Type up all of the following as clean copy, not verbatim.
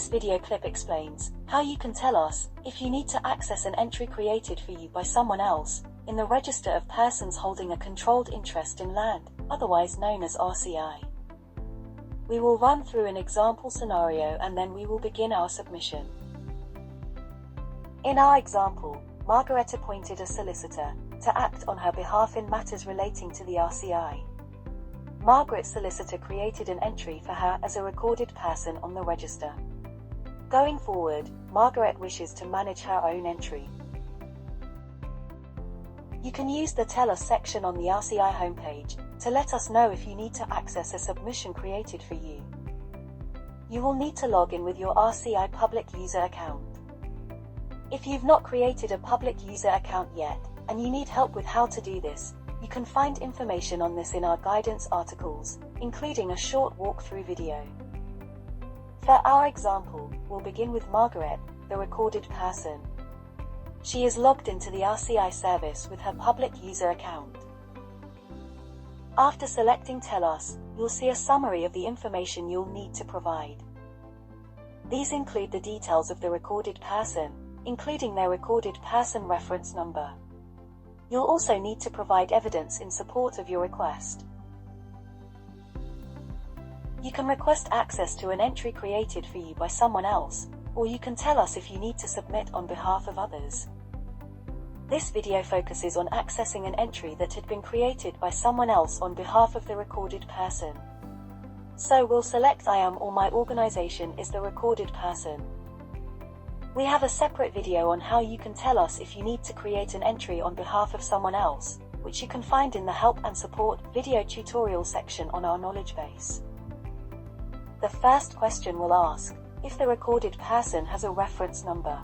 This video clip explains how you can tell us if you need to access an entry created for you by someone else in the Register of Persons Holding a Controlled Interest in Land, otherwise known as RCI. We will run through an example scenario and then we will begin our submission. In our example, Margaret appointed a solicitor to act on her behalf in matters relating to the RCI. Margaret's solicitor created an entry for her as a recorded person on the register. Going forward, Margaret wishes to manage her own entry. You can use the Tell Us section on the RCI homepage to let us know if you need to access a submission created for you. You will need to log in with your RCI public user account. If you've not created a public user account yet, and you need help with how to do this, you can find information on this in our guidance articles, including a short walkthrough video. For our example, we'll begin with Margaret, the recorded person. She is logged into the RCI service with her public user account. After selecting Tell Us, you'll see a summary of the information you'll need to provide. These include the details of the recorded person, including their recorded person reference number. You'll also need to provide evidence in support of your request. You can request access to an entry created for you by someone else, or you can tell us if you need to submit on behalf of others. This video focuses on accessing an entry that had been created by someone else on behalf of the recorded person. So we'll select I am or my organization is the recorded person. We have a separate video on how you can tell us if you need to create an entry on behalf of someone else, which you can find in the Help and Support video tutorial section on our knowledge base. The first question will ask if the recorded person has a reference number.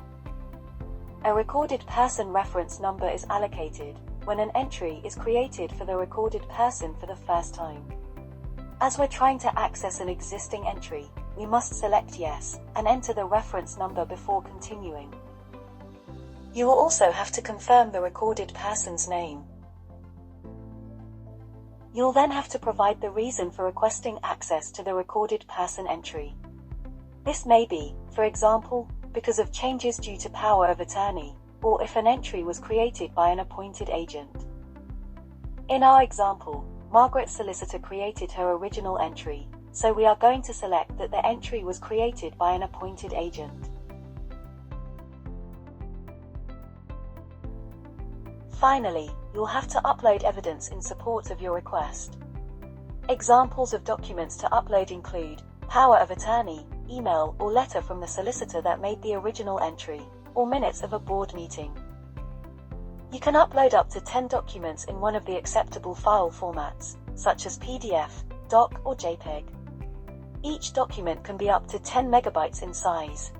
A recorded person reference number is allocated when an entry is created for the recorded person for the first time. As we're trying to access an existing entry, we must select Yes and enter the reference number before continuing. You will also have to confirm the recorded person's name. You'll then have to provide the reason for requesting access to the recorded person entry. This may be, for example, because of changes due to power of attorney, or if an entry was created by an appointed agent. In our example, Margaret's solicitor created her original entry, so we are going to select that the entry was created by an appointed agent. Finally, you'll have to upload evidence in support of your request. Examples of documents to upload include power of attorney, email or letter from the solicitor that made the original entry, or minutes of a board meeting. You can upload up to 10 documents in one of the acceptable file formats, such as PDF, doc or JPEG. Each document can be up to 10 megabytes in size.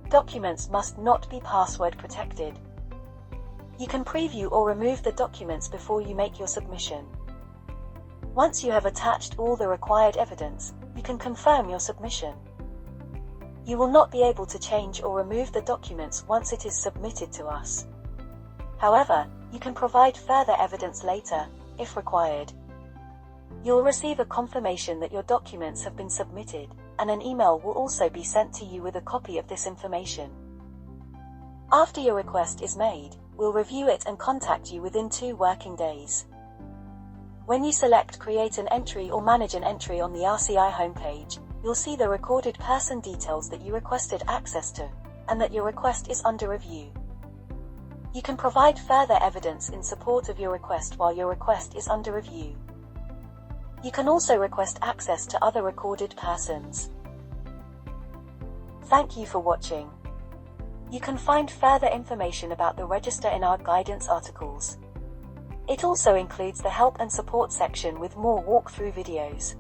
Documents must not be password protected. You can preview or remove the documents before you make your submission. Once you have attached all the required evidence, you can confirm your submission. You will not be able to change or remove the documents once it is submitted to us. However, you can provide further evidence later, if required. You'll receive a confirmation that your documents have been submitted, and an email will also be sent to you with a copy of this information. After your request is made, we'll review it and contact you within 2 working days. When you select Create an Entry or Manage an Entry on the RCI homepage, you'll see the recorded person details that you requested access to, and that your request is under review. You can provide further evidence in support of your request while your request is under review. You can also request access to other recorded persons. Thank you for watching. You can find further information about the register in our guidance articles. It also includes the Help and Support section with more walkthrough videos.